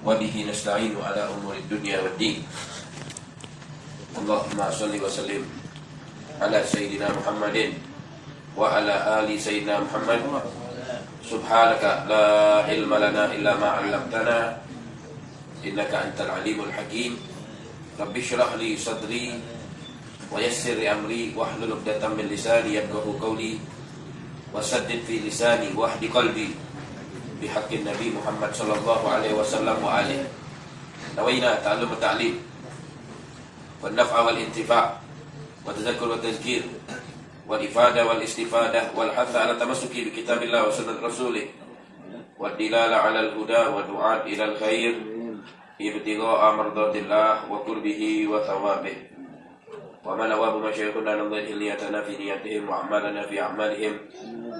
وبه نستعين على أمور الدنيا والدين. اللهم صل وسلم على سيدنا محمد وعلى آل سيدنا محمد. سبحانك لا علم لنا إلا ما علمتنا إنك أنت العليم الحكيم. رب اشرح لي صدري ويسر لي أمري واحلل عقدة من لساني يفقهوا قولي وسدد في لساني واهد قلبي بحق النبي محمد صلى الله عليه وسلم وآله. نوينا تعلم التعليم والنفع والانتفاع والتذكر والتذكير والإفادة والاستفادة والحث على التمسك بكتاب الله وسنة رسوله والدلالة على الهدى والدعاء إلى الخير ابتغاء مرضات الله وقربه وثوابه. وما نواب مشايخنا نظر نيتنا في نياتهم وأعمالنا في أعمالهم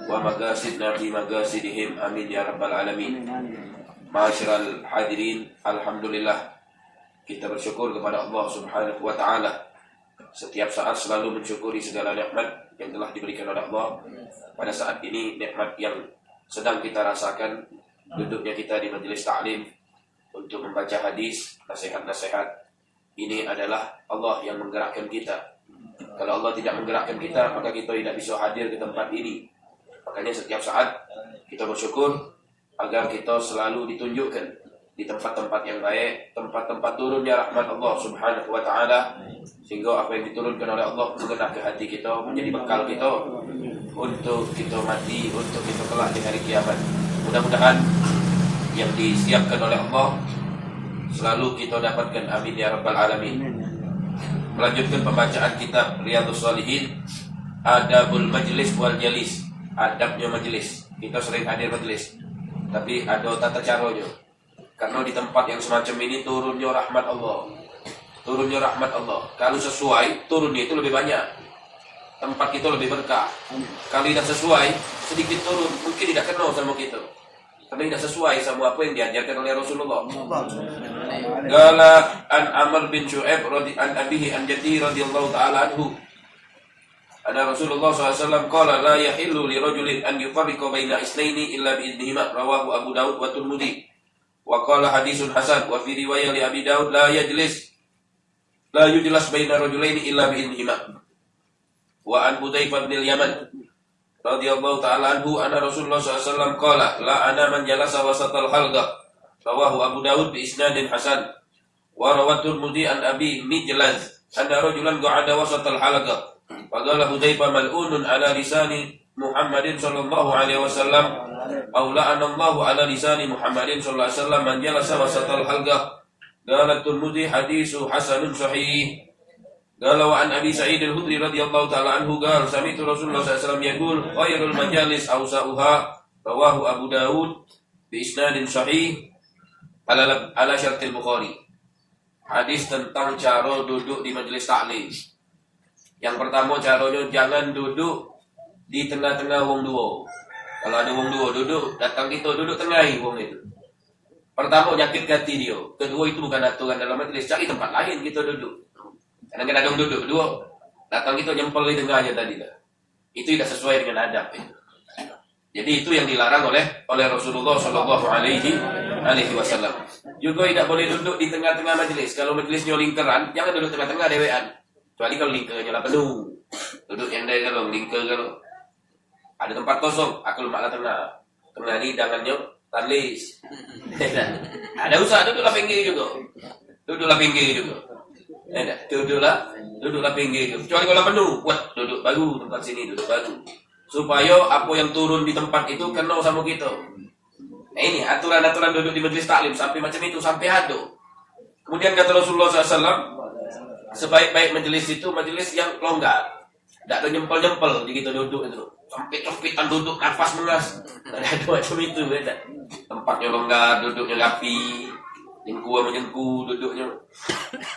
ومقاصدنا في مقاصدهم آمين يا رب العالمين. Ma'asyiral hadirin, alhamdulillah kita bersyukur kepada Allah Subhanahu wa taala. Setiap saat selalu mensyukuri segala nikmat yang telah diberikan oleh Allah. Pada saat ini nikmat yang sedang kita rasakan, duduknya kita di majelis ta'lim untuk membaca hadis, nasihat-nasihat. Ini adalah Allah yang menggerakkan kita. Kalau Allah tidak menggerakkan kita, maka kita tidak bisa hadir ke tempat ini. Makanya setiap saat kita bersyukur agar kita selalu ditunjukkan di tempat-tempat yang baik, tempat-tempat turunnya rahmat Allah Subhanahu wa taala, sehingga apa yang diturunkan oleh Allah mengena ke hati kita, menjadi bekal kita untuk kita mati, untuk kita kelak di hari kiamat. Mudah-mudahan yang disiapkan oleh Allah selalu kita dapatkan, amin ya rabbal alamin. Melanjutkan pembacaan kitab Riyadhus Shalihin, Adabul Majlis wal Jalis. Adabnya majelis. Kita sering hadir majelis, tapi ada tata caranya. Karena di tempat yang semacam ini turunnya rahmat Allah. Turunnya rahmat Allah. Kalau sesuai, turunnya itu lebih banyak. Tempat kita lebih berkah. Kalau tidak sesuai, sedikit turun, mungkin tidak kenal sama kita. Karena tidak sesuai sama apa yang diajarkan oleh Rasulullah. Qala an Amr bin Shu'aib an abihi an jaddihi radhiyallahu ta'ala anhu. Ada Rasulullah SAW qala la yahillu li rajulin an yufarriqa baina isnaini illa bi idnihima, rawahu Abu Daud wa Tirmidzi. Wa qala hadisun hasan wa fi riwayah li Abi Daud la yujlas baina rajulaini illa bi idnihima. Wa an Hudzaifah bin al-Yaman radhiyallahu ta'ala anhu anna Rasulullah SAW qala la ana man jalasa wasatal halqa, rawahu Abu Daud bi isnadin hasan. Wa rawatul Tirmidzi an Abi Mijlaz anna rajulan qa'ada wasatal halqa faqala Hudzaifah mal'unun ala lisani Muhammadin sallallahu alaihi wasallam aw la'ana Allahu ala lisani Muhammadin sallallahu alaihi wasallam man jalasa wasatal halqa. Qala Tirmidzi hadisu hasanun sahih. Qala wa an Abi Sa'id al-Khudri radhiyallahu ta'ala anhu qala sami'tu Rasulullah sallallahu alaihi wasallam yaqul khairul majalis awsa'uha, rawahu Abu Daud bi isnadin sahih ala syartil Bukhari. Hadis tentang cara duduk di majelis taklim. Yang pertama, caranya jangan duduk di tengah-tengah wong dua. Kalau ada wong dua duduk, datang kita duduk tengahi wong itu. Pertama, nyakit hati dia. Kedua, itu bukan aturan dalam majelis. Cari tempat lain kita duduk. Kadang-kadang duduk dua, datang kita nyempel di tengahnya tadi. Itu tidak sesuai dengan adab. Jadi itu yang dilarang oleh Rasulullah Shallallahu Alaihi Wasallam. Juga tidak boleh duduk di tengah-tengah majelis. Kalau majelisnya lingkaran, jangan duduk tengah-tengah dewean. Kecuali kalau lingkarnya lah penuh. Duduk yang dari kalau lingkar kalau ada tempat kosong, aku lemaklah tengah. Tengah ni tangannya talis. Ada usaha duduklah pinggir juga. Duduklah pinggir juga. Duduklah pinggir juga. Kecuali kalau penuh, buat duduk baru tempat sini, duduk baru. Supaya apa yang turun di tempat itu kena sama kita. Nah ini aturan-aturan duduk di majelis taklim sampai macam itu, sampai ada. Kemudian kata Rasulullah SAW, sebaik-baik majelis itu majelis yang longgar. Tidak ada nyempel-nyempel di kita duduk itu. Sempit-sempitan duduk, nafas mengas. Tidak ada macam itu. Beda. Tempatnya longgar, duduknya rapi. Jengku sama jengku duduknya.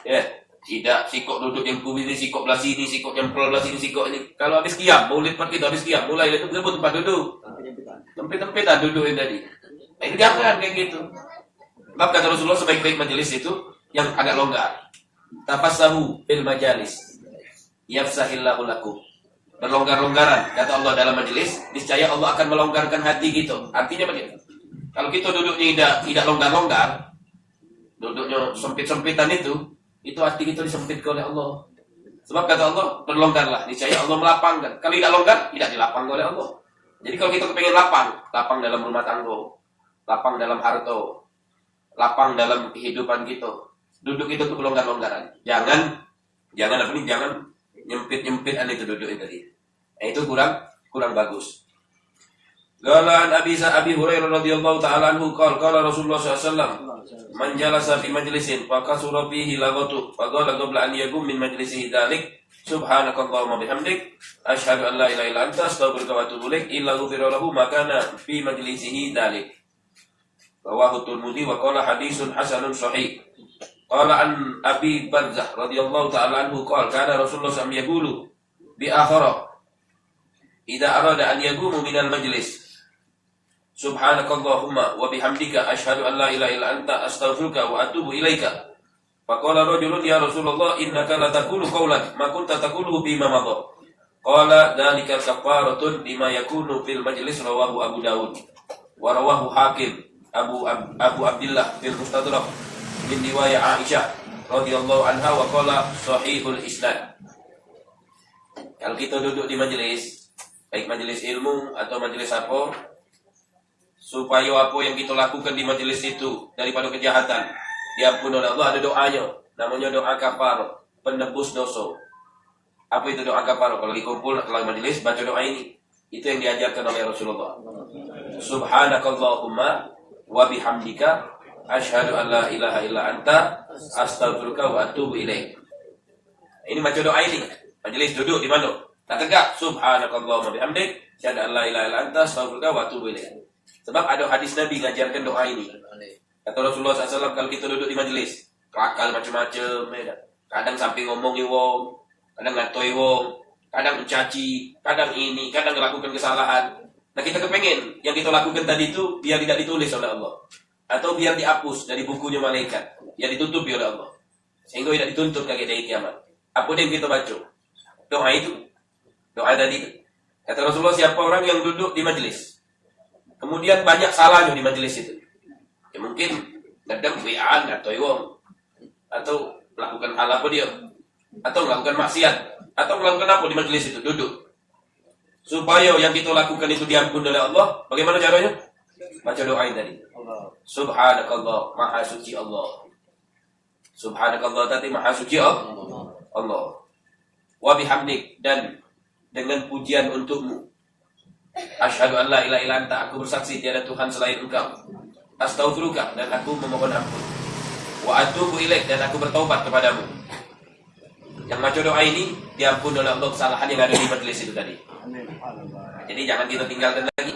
Ya, tidak sikok duduk jengku ini, sikok belah sini, sikok nyempel belah sini, sikok ini. Kalau habis kiam, mau lipat kita habis kiam, mulai itu berebut tempat duduk. Sempit-sempitan duduk yang tadi. Ini jangan kayak gitu. Sebab kata Rasulullah sebaik-baik majelis itu yang agak longgar. Tafassahu fil majalis yafsahillahu lakum. Berlonggar-longgaran kata Allah dalam majelis, niscaya Allah akan melonggarkan hati kita. Artinya bagaimana? Kalau kita duduknya tidak longgar-longgar, duduknya sempit-sempitan itu hati kita disempitkan oleh Allah. Sebab kata Allah, berlonggarlah, niscaya Allah melapangkan. Kalau tidak longgar, tidak dilapangkan oleh Allah. Jadi kalau kita kepengen lapang dalam rumah tangga, lapang dalam harta, lapang dalam kehidupan kita, duduk itu tuh kelonggar-longgaran. Jangan nyempit-nyempit itu duduk itu tadi. Itu kurang bagus. Qala an Abi Hurairah radhiyallahu ta'ala anhu qala Rasulullah sallallahu alaihi wasallam man jalasa fi majlisin fa kasura fihi laghatu fa qala qabla an yaqum min majlisihi dzalik subhanakallahumma bihamdik asyhadu an la ilaha illa anta astaghfiruka wa atubu ilaik illa ghufira lahu ma kana fi majlisihi dzalik. Rawahu Tirmidzi wa qala haditsun hasanun sahih. Qala an Abi Barzah radhiyallahu ta'ala anhu qala kana Rasulullah sallallahu alaihi wasallam yaqulu bi akhara idza arada an yaqumu minal majlis subhanakallahumma wa bihamdika asyhadu an la ilaha illa anta astaghfiruka wa atubu ilaika. Faqala rajulun ya Rasulullah innaka la taqulu qawlan ma kunta taquluhu bima madha. Qala dzalika kafaratun lima yakunu fil majlis. Rawahu Abu Dawud wa rawahu Hakim Abu Abdullah fil Mustadrak min riwayat Aisyah radhiyallahu anha wa qala sahihul isnad. Kalau kita duduk di majelis, baik majelis ilmu atau majelis apa, supaya apa yang kita lakukan di majelis itu daripada kejahatan diampuni oleh Allah, ada doanya, namanya doa kafarah, penebus dosa. Apa itu doa kafarah? Kalau dikumpul dalam majelis baca doa ini, itu yang diajarkan oleh Rasulullah. Subhanakallahumma wa bihamdika asyhadu an la ilaha illa anta astaghfiruka wa atubu ilaik. Ini baca doa ini. Majelis duduk di mana? Tak tegak. Subhanakallahumma bihamdik asyhadu an la ilaha illa anta astaghfiruka wa atubu ilaik. Sebab ada hadis Nabi ngajarkan doa ini. Kata Rasulullah SAW, kalau kita duduk di majelis, kelakal macam-macam, kadang sampai ngomongin wong, kadang ngatoi wong, kadang mencaci, kadang ini, kadang melakukan kesalahan. Nah kita kepengen yang kita lakukan tadi itu biar tidak ditulis oleh Allah, atau biar dihapus dari bukunya malaikat, yang ditutupi oleh Allah, sehingga tidak dituntut kaki dari kiamat. Apa yang kita baca? Doa itu, doa tadi itu. Kata Rasulullah, siapa orang yang duduk di majelis, kemudian banyak salahnya di majelis itu, ya mungkin kadang wi'an atau wong, atau melakukan hal apa dia, atau melakukan maksiat, atau melakukan apa di majelis itu, duduk. Supaya yang kita lakukan itu diampuni oleh Allah, bagaimana caranya? Baca doa ini tadi. Subhanakallah, maha suci Allah. Subhanakallah tadi maha suci Allah. Wa bihamdik, dan dengan pujian untukmu. Asyhadu an la ilaha illa anta, aku bersaksi tiada Tuhan selain Engkau. Astaghfiruka, dan aku memohon ampun. Wa atubu ilaik, dan aku bertaubat kepadamu. Yang baca doa ini diampuni oleh Allah kesalahan yang ada di majelis itu tadi. Jadi jangan kita tinggalkan lagi.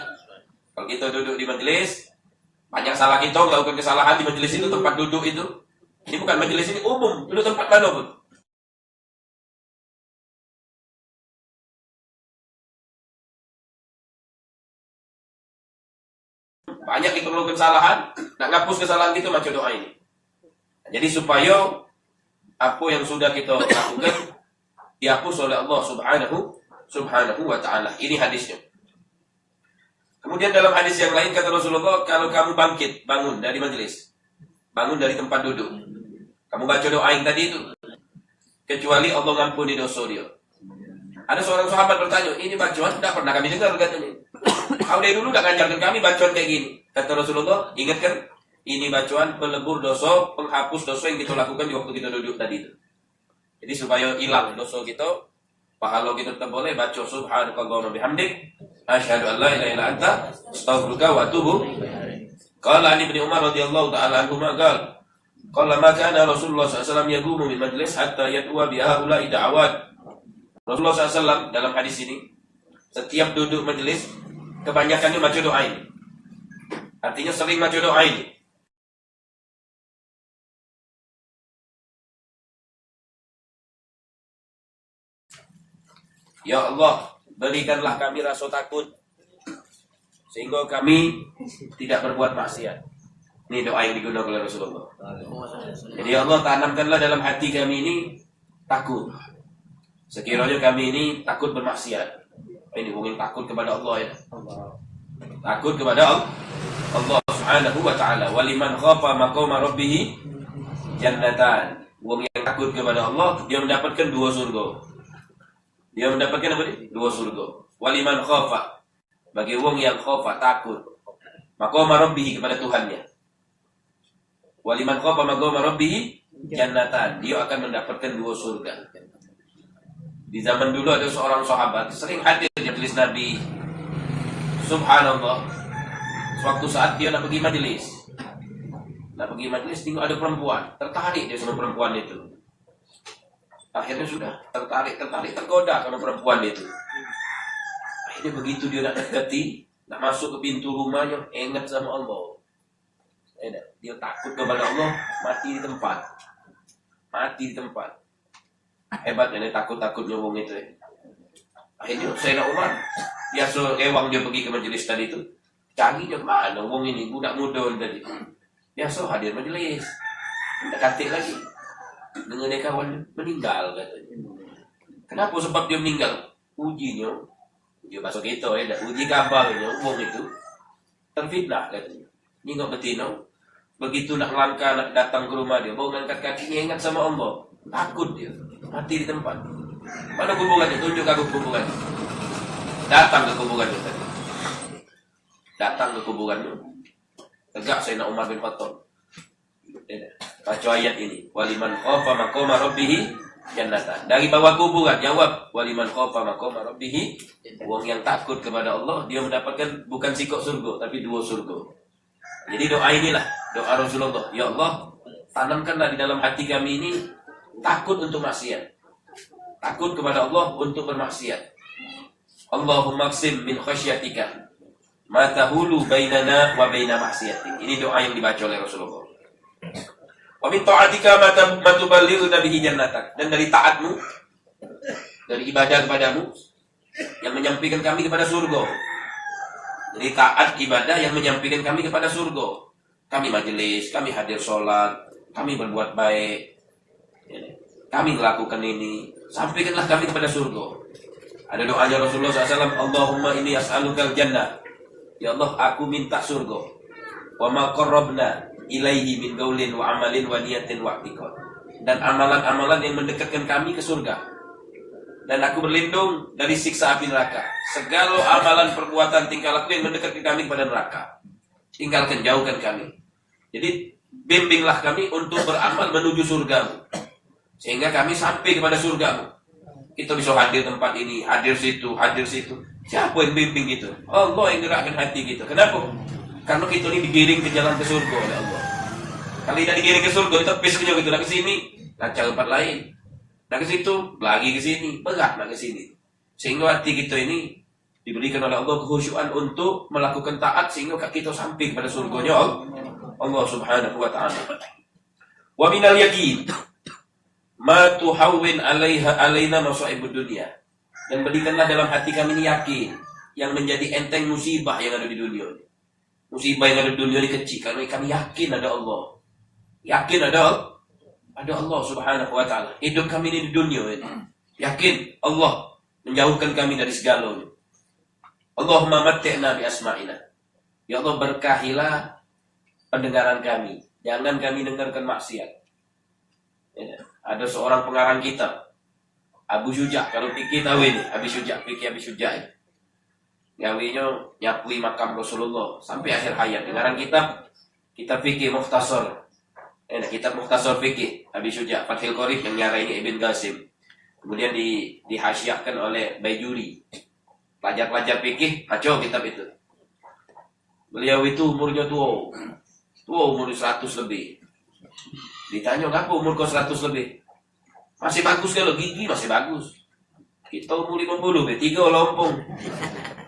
Kalau kita duduk di majelis, banyak salah kita melakukan kesalahan di majelis itu, tempat duduk itu. Ini bukan majelis, ini umum, duduk tempat mana pun. Banyak kita melakukan kesalahan, nak ngapus kesalahan kita baca doa ini. Jadi supaya apa yang sudah kita lakukan dihapus oleh Allah subhanahu wa ta'ala. Ini hadisnya. Kemudian dalam hadis yang lain kata Rasulullah, kalau kamu bangkit, bangun dari majelis, bangun dari tempat duduk, kamu baca doa yang tadi itu, kecuali Allah ngampuni dosa dia. Ada seorang sahabat bertanya, ini bacaan tidak pernah kami dengar katanya. Kau dari dulu tak ngajarkan kami bacaan kayak gini. Kata Rasulullah, ingatkan, ini bacaan pelebur dosa, penghapus dosa yang kita lakukan di waktu kita duduk tadi itu. Jadi supaya hilang dosa kita, pahala kita tetap boleh baca subhanakallahumma bihamdik asyhadu an la ilaha illa anta astaghfiruka wa atubu. Qala Ali bin Umar radhiyallahu ta'ala anhu qala ma kana Rasulullah sallallahu alaihi wasallam yaqumu min majlis hatta yatwa bi haula'i da'awat. Rasulullah SAW dalam hadis ini, setiap duduk majelis, kebanyakannya baca doa ini. Artinya sering baca doa ini. Ya Allah, berikanlah kami rasa takut, sehingga kami tidak berbuat maksiat. Ini doa yang digunakan oleh Rasulullah. Jadi ya Allah, tanamkanlah dalam hati kami ini takut. Sekiranya kami ini takut bermaksiat. Ini mungkin takut kepada Allah ya. Takut kepada Allah subhanahu wa ta'ala. Waliman khafa maqama rabbih jannatan. Wong yang takut kepada Allah, dia mendapatkan 2 surga. Dia mendapatkan apa nih? 2 surga. Waliman khafa, bagi wong yang khafa, takut maqama rabbih, kepada Tuhannya. Waliman khafa maqama rabbih jannatan, dia akan mendapatkan 2 surga. Di zaman dulu ada seorang sahabat sering hadir di majelis Nabi. Subhanallah, suatu saat dia nak pergi majelis. Tengok ada perempuan, tertarik dia sama perempuan itu. Akhirnya sudah tertarik, tergoda sama perempuan itu. Akhirnya begitu dia nak dekati, nak masuk ke pintu rumahnya, ingat sama Allah. Dia takut kepada Allah, mati di tempat. Hebatnya dia takut-takutnya wong itu. Akhirnya Sayyidina Umar, biasa lewang dia pergi ke majelis tadi itu. Carinya mana wong ini, budak muda tadi. Biasa hadir majelis, tidak katik lagi. Dengan dia kawan meninggal katanya. Kenapa? Sebab dia meninggal. Uji bahasa kita uji kabarnya wong itu terfitnah katanya. Ningok betina, begitu nak langkah nak datang ke rumah dia, baru angkat kakinya ingat sama Allah. Takut dia, mati di tempat. Mana kuburannya? Tunjuk aku kuburannya. Datang ke kuburannya tadi. Tegak Sayyidina Umar bin Khattab. Baca ayat ini. Waliman khafa maqama rabbih jannatan. Dari bawah kuburan jawab waliman khafa maqama rabbih. Wong yang takut kepada Allah, dia mendapatkan bukan sikok surga tapi 2 surga. Jadi doa inilah, doa Rasulullah. Ya Allah, tanamkanlah di dalam hati kami ini takut untuk maksiat. Takut kepada Allah untuk bermaksiat. Allahumma qsim min khasyatika ma tahulu bainana wa baina maksiatik. Ini doa yang dibaca oleh Rasulullah. Wa min ta'atika ma tuballighuna bihi jannatak. Dan dari taatmu, dari ibadah kepadamu yang menyampaikan kami kepada surga. Jadi taat ibadah yang menyampaikan kami kepada surga. Kami majelis, kami hadir sholat, kami berbuat baik, kami melakukan ini, sampaikanlah kami kepada surga. Ada doanya Rasulullah SAW, Allahumma inni as'alukal jannah. Ya Allah, aku minta surga. Wa ma qarrabna ilaihi min qaulin wa amalin wa niyatin wa i'tiqad. Dan amalan-amalan yang mendekatkan kami ke surga. Dan aku berlindung dari siksa api neraka. Segala amalan perbuatan tingkah laku yang mendekatkan kami kepada neraka, tinggalkan, jauhkan kami. Jadi bimbinglah kami untuk beramal menuju surgamu, sehingga kami sampai kepada surgamu. Kita bisa hadir tempat ini, hadir situ. Siapa yang bimbing gitu? Allah yang gerakkan hati kita. Kenapa? Karena kita ini digiring ke jalan ke surga oleh Allah. Kalau tidak digiring ke surga, kita pisahnya gitu. Nak ke sini, lancar tempat lain. Nak ke situ, lagi ke sini, berat nak ke sini. Sehingga hati kita ini diberikan oleh Allah kekhusyuan untuk melakukan taat sehingga kita sampai kepada surganya Allah Subhanahu wa taala. Wa minal yaqin ma tuhawwin alaina masaibud dunya. Dan berikanlah dalam hati kami ini yakin yang menjadi enteng musibah yang ada di dunia. Musibah yang ada di dunia ini kecil karena kami yakin ada Allah. Yakin ada Allah Subhanahu wa taala. Hidup kami ini di dunia ini. Yakin Allah menjauhkan kami dari segalanya. Allahumma matti'na bi asma'ina. Ya Allah, berkahilah pendengaran kami. Jangan kami dengarkan maksiat. Ya. Ada seorang pengarang kitab, Abu Syuja, kalau fikih tahu ini, Abu Syuja, fikih Abu Syuja. Gawinya nyapui makam Rasulullah sampai akhir hayat. Pengarang kitab fikih Mukhtasar. Kitab Mukhtasar fikih Abu Syuja, Fathul Qorib yang nyarai ini Ibn Qasim. Kemudian dihasyiahkan oleh Baijuri. Pelajar-pelajar fikih baca kitab itu. Beliau itu umurnya tua umur 100 lebih. Ditanya, "Kenapa umur kau 100 lebih?" "Masih bagus kalau gigi masih bagus." "Kita umur 50, B3 lompong.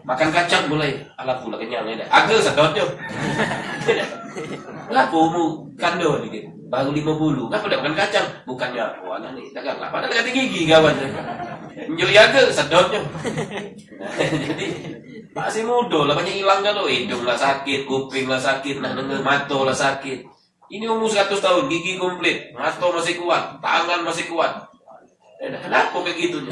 Makan kacang mulai, alat pula kenyang ini. Agak sedotnya." "Kenapa umur kandung dikit? Baru 50. Kenapa tidak makan kacang?" "Bukannya anak nih, dagang lah. Padahal kata gigi kawan." "Enjoy agak sedotnya." Jadi masih muda lah, banyak hilang kalau hidung lah sakit, kuping lah sakit, mata lah sakit. Ini umur 100 tahun, gigi komplit, mata masih kuat, tangan masih kuat. Kenapa begitu?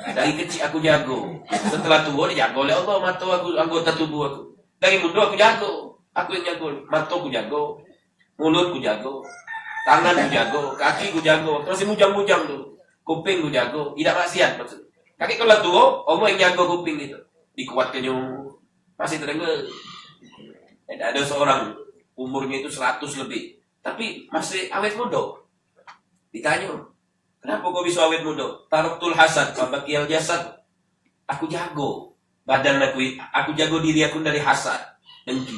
Dari kecil aku jago. Setelah tua dijago oleh Allah mata aku, anggota tubuh aku. Dari muda aku jago. Aku yang jago, mata aku jago, mulutku jago. Tangan ku jago, kaki ku jago, terus mujang-mujang tuh. Kuping ku jago, tidak maksiat maksud. Kaki kalau tua, Allah yang jago kuping itu. Dikuatkan yang masih terdengar. Ada seorang umurnya itu 100 lebih, tapi masih awet muda. Ditanya, kenapa kau bisa awet muda? Taraktul hasad, fabaqiyal jasad. Aku jago badan aku jago diri aku dari hasad, dengki.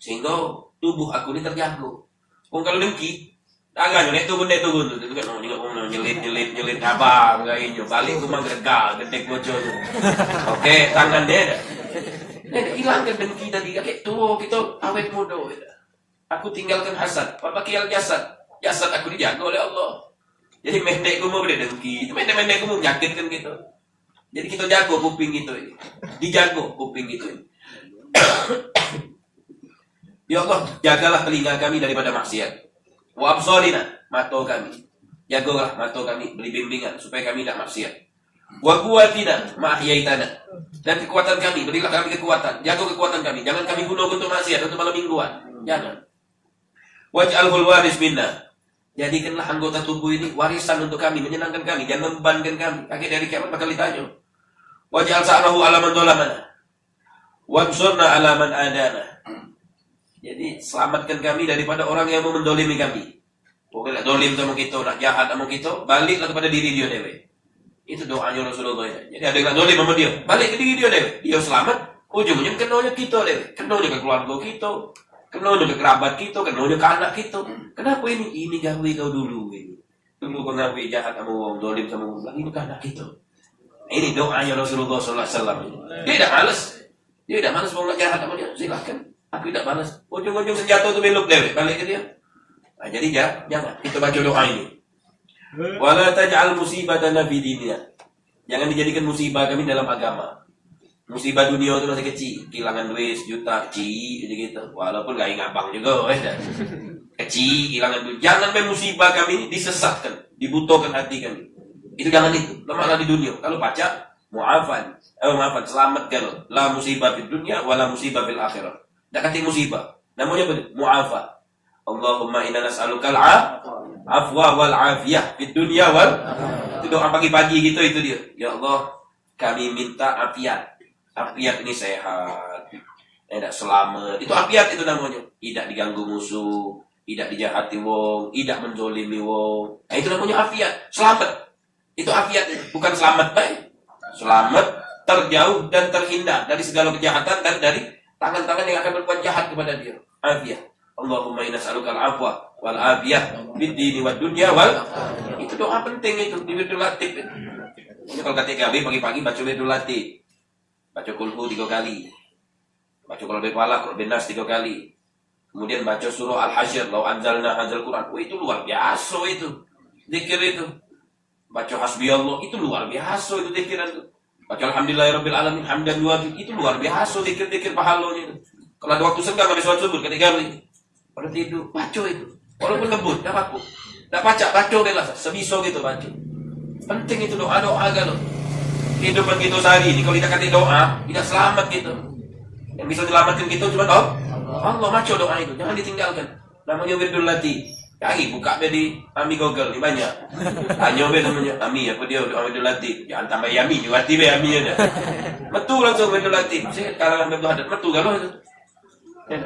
Sehingga tubuh aku ini terjago. Kalau dengki, agak nyelek turun tuh. Itu kan nyelit abang kayaknya. Balik rumah gregal, gede bocor. Oke, tangan dia ada. Hilangkan dengki tadi, kayak tua kita awet muda. Aku tinggalkan hasad, fabaqiyal jasad. Jasad aku dijaga oleh Allah. Jadi mendek umur dia dengki, itu mendek umur menyakitkan gitu. Jadi kita jago kuping gitu, dijago kuping gitu. Ya Allah, jagalah telinga kami daripada maksiat. Wa absarina, mata kami. Jagalah mata kami, beri bimbingan supaya kami tidak maksiat. Wa quwwatina ma ahyaitana. Dan kekuatan kami, berilah kami kekuatan. Jaga kekuatan kami, jangan kami gunakan untuk maksiat, untuk malam mingguan. Jangan. Waj'alhul waris minna. Jadikanlah anggota tubuh ini warisan untuk kami, menyenangkan kami, jangan membebankan kami. Akhir dari kiamat bakal ditanya. Waj'al sa'nahu ala man dhalamana. Wansurna ala man adana. Jadi selamatkan kami daripada orang yang mau mendolimi kami. Pokoknya nak dolim sama kita, nak jahat sama kita, baliklah kepada diri dia dewe. Itu doanya Rasulullah ya. Jadi ada yang nak dolim sama dia, balik ke diri dia dewe. Dia selamat, ujungnya kenanya kita dewe. Kenanya ke keluarga kita, kenanya ke kerabat kita, kenanya ke anak kita. Kenapa ini? Ini gawe kau dulu ini. Dulu kau ngawe jahat sama orang, dolim sama orang, ini ke anak kita. Ini doanya Rasulullah SAW. Dia tidak malas. Dia tidak malas mau jahat sama dia. Silahkan. Aku tidak malas. Ujung-ujung senjata itu belok dewe. Balik ke dia. Nah, jadi jangan. Kita baca doa ini. Wala taj'al musibatana fi dinina. Jangan dijadikan musibah kami dalam agama. Musibah dunia itu masih kecil. Kehilangan duit sejuta. Kecil. Gitu. Walaupun gak ngabang juga. Kecil. Kehilangan duit. Jangan musibah kami disesatkan. Dibutuhkan hati kami. Itu jangan itu. Lemahlah di dunia. Kalau baca mu'afan. Selamat kalau. La musibah fid dunya wala musibah fil akhirah. Tak kata musibah. Namanya apa? Mu'afan. Allahumma inna nas'alukal afwa wal afiyah fid dunya wal. Itu doa pagi-pagi gitu itu dia. Ya Allah, kami minta afiat. Afiat ini sehat. Tidak selamat. Itu afiat itu namanya. Tidak diganggu musuh, tidak dijahati wong, tidak menzolimi wong. Nah, itu namanya afiat. Selamat. Itu afiat, bukan selamat baik. Selamat, terjauh dan terhindar dari segala kejahatan dan dari tangan-tangan yang akan berbuat jahat kepada dia. Afiat. Allahumma inna nas'alukal afwa wal afiyah fid dini wad dunya wal. Itu doa penting itu di wirdul latif. Ini kalau kata KB pagi-pagi baca wirdul latif. Baca kulhu 3 kali. Baca qul huwallahu qul binas 3 kali. Kemudian baca surah Al-Hasyr, law anzalna hadzal Quran. Oh, itu luar biasa itu. Zikir itu. Baca hasbiyallah itu luar biasa itu zikiran itu. Baca alhamdulillahirabbil alamin hamdan wafi itu luar biasa zikir-zikir pahalanya itu. Kalau ada waktu senggang habis sholat subuh ketika pada tidur baca itu. Walaupun lembut, enggak apa-apa. Enggak baca belah sebisa gitu baca. Penting itu doa kalau. Kehidupan kita sehari ini kalau kita kata doa, tidak selamat gitu. Yang bisa menyelamatkan kita cuma Allah baca doa itu, jangan ditinggalkan. Namanya wirdul latif. Cari buka di Ami Google ni banyak. Tanya be namanya Ami apa dia doa wirdul latif. Jangan tambah Yami juga hati be Ami ada. Betul langsung wirdul latif. Saya kalangan betul ada betul kalau itu.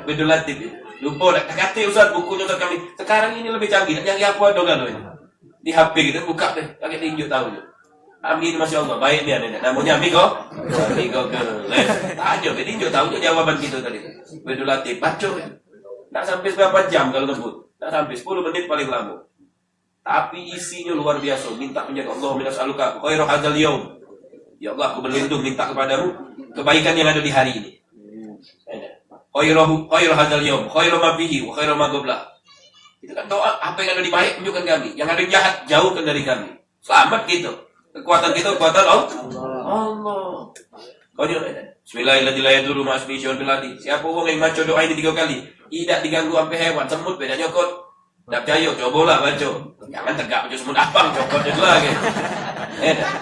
Wirdul latif. Lupa dah kata Ustaz bukunya Ustaz kami. Sekarang ini lebih canggih. Nyari apa doa ini. Di HP kita buka deh. Lagi tinjuk tahu je. Ami ini Masya Allah baik dia nenek. Namanya Ami Google. Tanya be tinjuk tahu je jawaban kita tadi. Wirdul latif baca. Tak sampai berapa jam kalau lembut. Tak sampai 10 menit paling lama. Tapi isinya luar biasa. Minta menjaga Allah minas'aluka khairu hadzal yaum. Ya Allah, aku berlindung minta kepadamu kebaikan yang ada di hari ini. Khairu hadzal yaum, khairu ma fihi wa khairu ma qabla. Itu kan doa, apa yang ada di baik tunjukkan kami, yang ada di jahat jauhkan dari kami. Selamat gitu. Kekuatan kita kekuatan Allah. Bismillahirrahmanirrahim. Siapa orang yang baca doa ini 3 kali, tidak diganggu sampai hewan, semut beda nyokot. Tak percaya, cobalah baca. Jangan tegak baca semut abang, cokot je lagi.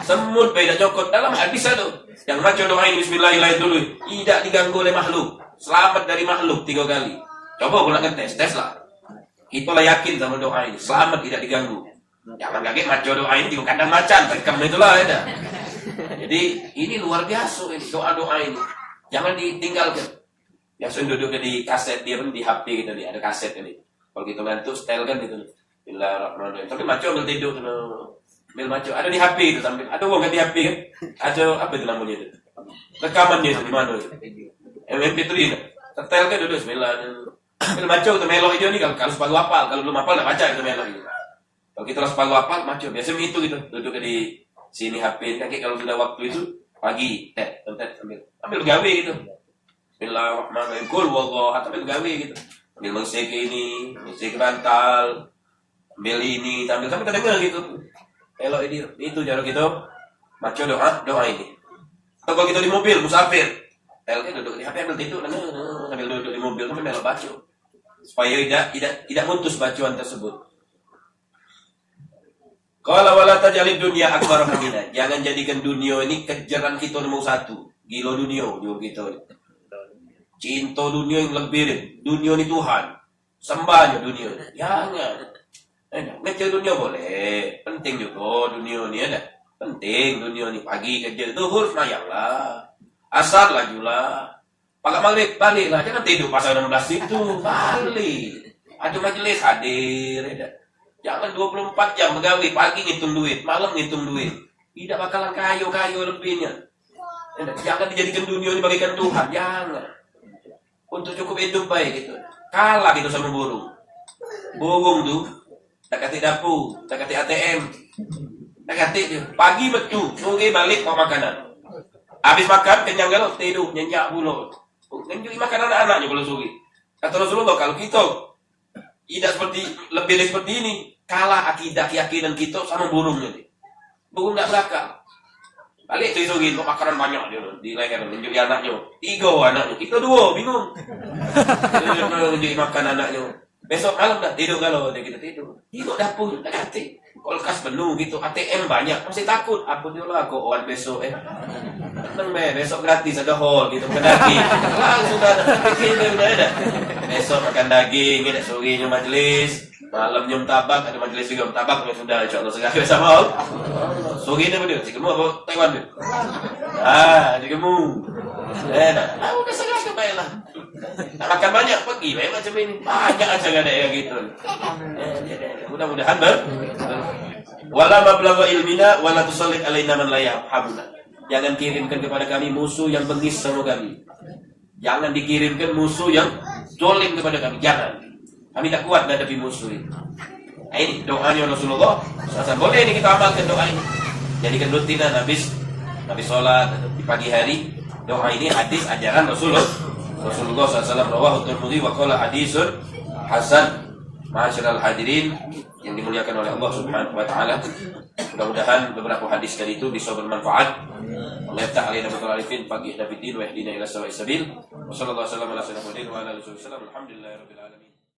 Semut beda nyokot dalam hadis itu. Yang baca doa ini Bismillahirrahmanirrahim, tidak diganggu oleh makhluk. Selamat dari makhluk 3 kali. Coba pula tes lah. Itulah yakin sama doa ini, selamat tidak diganggu. Jangan kaget maco doa ini juga kandang macan, rekam itulah ada. Jadi ini luar biasa ini doa-doa ini. Jangan ditinggalkan. Yang duduk di kaset dia pun di HP gitu nih, ada kaset ini. Kalau kita ngantuk setel kan gitu. Bismillahirrahmanirrahim. Tapi maco ambil tidur tuh. Ambil maco ada di HP itu sambil. Ada uang di HP kan? Ada apa itu namanya itu? Rekamannya itu di mana itu? MP3 itu. Setel kan duduk Bismillahirrahmanirrahim. Ambil maco itu melok itu nih kalau separuh hafal, kalau belum hafal enggak baca itu melok itu. Kalau kita separuh hafal maco biasanya itu gitu. Duduk di sini HP kan kalau sudah waktu itu pagi ambil gawe gitu. Bismillahirrahmanirrahim. Kul wallah ambil gawe gitu. Ambil musik ini, musik bantal, ambil ini, sambil terdengar gitu. Elok ini itu jarak gitu. Maco doa ini. Atau kalau kita di mobil musafir, elok duduk di HP ambil tidur, sambil duduk di mobil sambil melok baca. Supaya tidak mutus bacaan tersebut. Kalau wala tajalid dunia akbar hamina. Jangan jadikan dunia ini kejaran kita nomor satu. Gila dunia juga gitu. Cinta dunia yang lebih. Dunia ini Tuhan. Sembahnya dunia. Jangan. Ngejar dunia boleh. Penting juga dunia ini ada. Penting dunia ini. Pagi kerja zuhur semayang lah. Asar lajulah. Pagi maghrib balik lah. Jangan tidur pasal 16 itu. Balik. Ada majelis hadir. Jangan 24 jam begawi, pagi ngitung duit, malam ngitung duit. Tidak bakalan kayu lebihnya. Jangan dijadikan dunia ini bagikan Tuhan, jangan. Untuk cukup hidup baik gitu. Kalah gitu sama burung. Burung tuh, tak kati dapur, tak kati ATM. Tak kati dia, pagi betul, sore balik mau makanan. Habis makan, kenyang galau, tidur, nyenyak pula. Ngenjui makan anak-anaknya kalau sore. Kata Rasulullah, kalau kita tidak lebih dari seperti ini, kalah akidah keyakinan kita sama burung jadi. Burung tidak berakal. Balik itu isogin, makanan banyak dia di leher menunjuk anaknya. 3 anaknya, kita 2 bingung. Menunjuk makan anaknya. Besok malam dah tidur kalau kita tidur. Tidur dapur tak hati. Kulkas penuh gitu, ATM banyak, masih takut. Apa dia lah kok oan besok Tenang besok gratis ada hall gitu makan daging. Langsung dah pikir udah ada. Besok makan daging, ada sorenya majelis. Malam jam tabak, ada majelis juga tabak, sudah insyaAllah segala sama Allah. Sore ni apa dia? Cikgu apa? Taiwan dia? Cikgu. Udah segala baiklah. Nak makan banyak, pergi baik macam ini. Banyak aja ada yang gitu. Mudah-mudahan wala mablagha ilmina wala tusallit alaina man la yahhabuna. Jangan kirimkan kepada kami musuh yang bengis sama kami. Jangan dikirimkan musuh yang zolim kepada kami. Jangan. Kami tak kuat menghadapi musuh ini. Nah, ini doanya Rasulullah. Boleh ini kita amalkan doa ini. Jadikan rutinan habis sholat di pagi hari. Doa ini hadis ajaran Rasulullah SAW. Rawahu Tirmidzi wa qala hadisun hasan. Ma'asyiral hadirin yang dimuliakan oleh Allah Subhanahu wa taala. Mudah-mudahan beberapa hadis tadi itu bisa bermanfaat. Allah yafta' alaina bil arifin faqih nabiddin wa yahdina ila sawa'is sabil. Wa sallallahu alaihi wasallam ala sayyidina Muhammadin wa ala alihi wasallam. Alhamdulillahirabbil alamin.